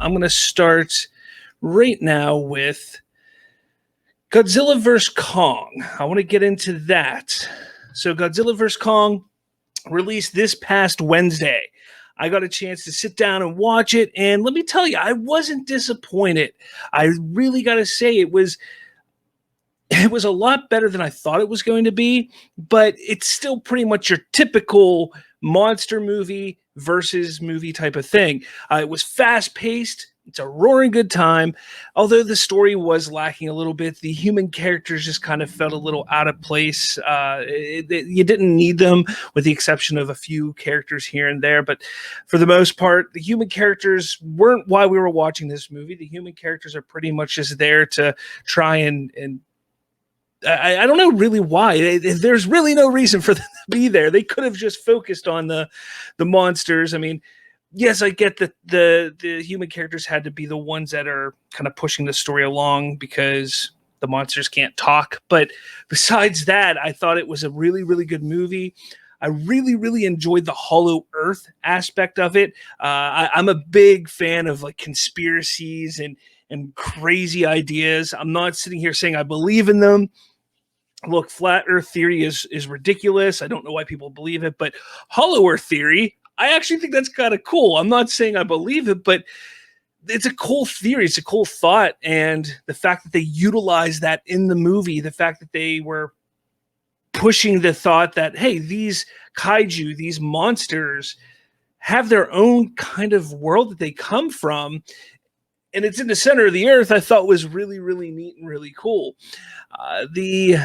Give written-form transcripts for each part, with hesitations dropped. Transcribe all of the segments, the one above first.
I'm going to start right now with Godzilla vs. Kong. I want to get into that. So, Godzilla vs. Kong released this past Wednesday. I got a chance to sit down and watch it, and let me tell you, I wasn't disappointed. I really got to say it was a lot better than I thought it was going to be, but it's still pretty much your typical monster movie versus movie type of thing. It was fast paced. It's a roaring good time. Although the story was lacking a little bit, the human characters just kind of felt a little out of place. You didn't need them, with the exception of a few characters here and there. But for the most part, the human characters weren't why we were watching this movie. The human characters are pretty much just there to try and I don't know really why. There's really no reason for them to be there. They could have just focused on the monsters. I mean, yes, I get that the human characters had to be the ones that are kind of pushing the story along because the monsters can't talk. But besides that, I thought it was a really, really good movie. I really, really enjoyed the Hollow Earth aspect of it. I'm a big fan of like conspiracies and crazy ideas. I'm not sitting here saying I believe in them. Look, flat Earth theory is ridiculous. I don't know why people believe it, but Hollow Earth theory, I actually think that's kind of cool. I'm not saying I believe it, but it's a cool theory. It's a cool thought. And the fact that they utilized that in the movie, the fact that they were pushing the thought that, hey, these kaiju, these monsters have their own kind of world that they come from, and it's in the center of the earth, I thought was really, really neat and really cool. The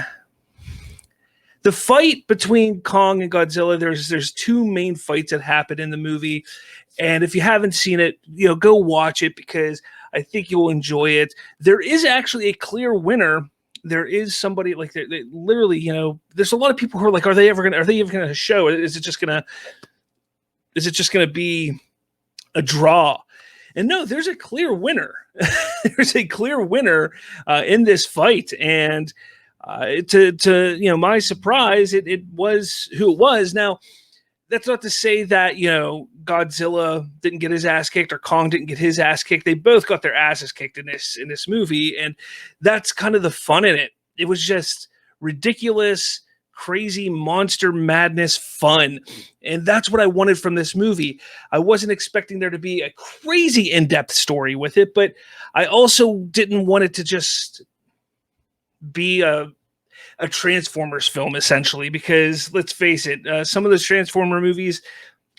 fight between Kong and Godzilla, there's two main fights that happen in the movie. And if you haven't seen it, go watch it because I think you'll enjoy it. There is actually a clear winner. There is somebody like they literally, there's a lot of people who are like, are they ever gonna show it? Is it just gonna be a draw? And no, there's a clear winner. There's a clear winner in this fight. And to my surprise, it was who it was. Now, that's not to say that Godzilla didn't get his ass kicked or Kong didn't get his ass kicked. They both got their asses kicked in this movie, and that's kind of the fun in it. It was just ridiculous, crazy monster madness fun, and that's what I wanted from this movie. I wasn't expecting there to be a crazy in-depth story with it, but I also didn't want it to just be a Transformers film, essentially, because let's face it, some of those Transformer movies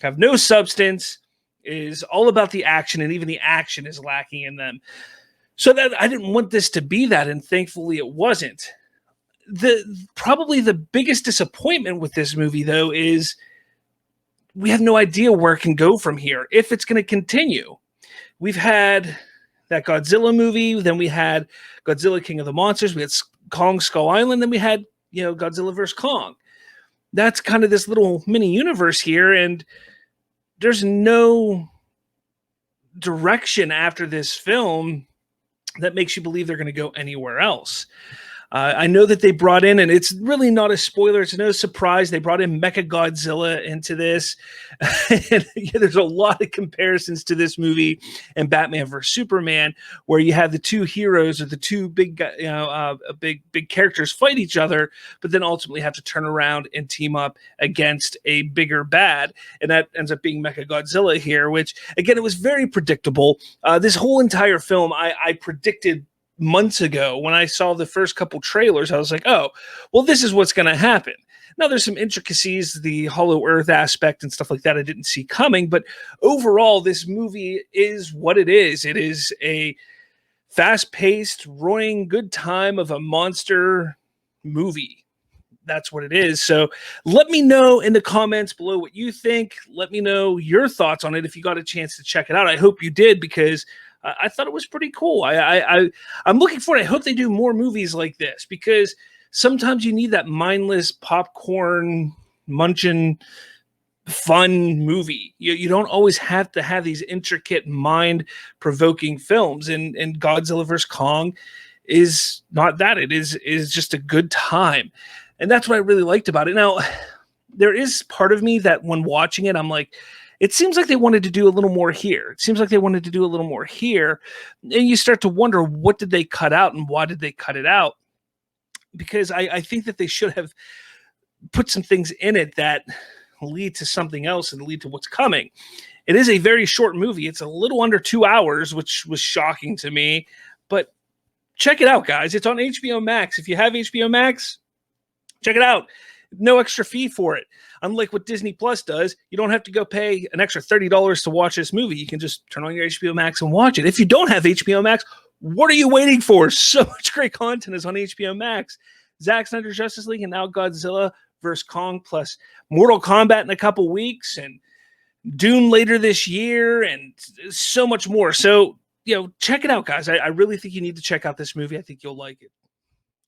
have no substance, is all about the action, and even the action is lacking in them. So that I didn't want this to be that, and thankfully it wasn't. Probably the biggest disappointment with this movie, though, is we have no idea where it can go from here, if it's going to continue. We've had that Godzilla movie, then we had Godzilla King of the Monsters, we had Kong Skull Island, then we had Godzilla vs. Kong. That's kind of this little mini universe here, and there's no direction after this film that makes you believe they're going to go anywhere else. I know that they brought in, and it's really not a spoiler, it's no surprise, they brought in Mechagodzilla into this. And there's a lot of comparisons to this movie and Batman vs. Superman, where you have the two heroes or the two big characters fight each other, but then ultimately have to turn around and team up against a bigger bad. And that ends up being Mechagodzilla here, which, again, it was very predictable. This whole entire film, I predicted months ago when I saw the first couple trailers. I was like, oh, well, this is what's going to happen. Now, there's some intricacies, the Hollow Earth aspect and stuff like that I didn't see coming, but overall, this movie is what it is. It is a fast-paced, roaring good time of a monster movie. That's what it is. So let me know in the comments below what you think. Let me know your thoughts on it if you got a chance to check it out. I hope you did, because I thought it was pretty cool. I'm looking forward. I hope they do more movies like this, because sometimes you need that mindless popcorn munching fun movie. You don't always have to have these intricate, mind-provoking films. And Godzilla vs. Kong is not that. It is just a good time. And that's what I really liked about it. Now, there is part of me that when watching it, I'm like, It seems like they wanted to do a little more here. It seems like they wanted to do a little more here. And you start to wonder, what did they cut out and why did they cut it out? Because I think that they should have put some things in it that lead to something else and lead to what's coming. It is a very short movie. It's a little under 2 hours, which was shocking to me. But check it out, guys. It's on HBO Max. If you have HBO Max, check it out. No extra fee for it. Unlike what Disney Plus does, you don't have to go pay an extra $30 to watch this movie. You can just turn on your HBO Max and watch it. If you don't have HBO Max, what are you waiting for? So much great content is on HBO Max. Zack Snyder's Justice League and now Godzilla vs. Kong, plus Mortal Kombat in a couple weeks and Dune later this year and so much more. So, check it out, guys. I really think you need to check out this movie. I think you'll like it.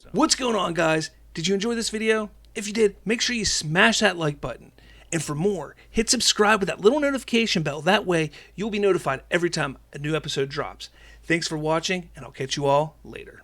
So. What's going on, guys? Did you enjoy this video? If you did, make sure you smash that like button. And for more, hit subscribe with that little notification bell. That way, you'll be notified every time a new episode drops. Thanks for watching, and I'll catch you all later.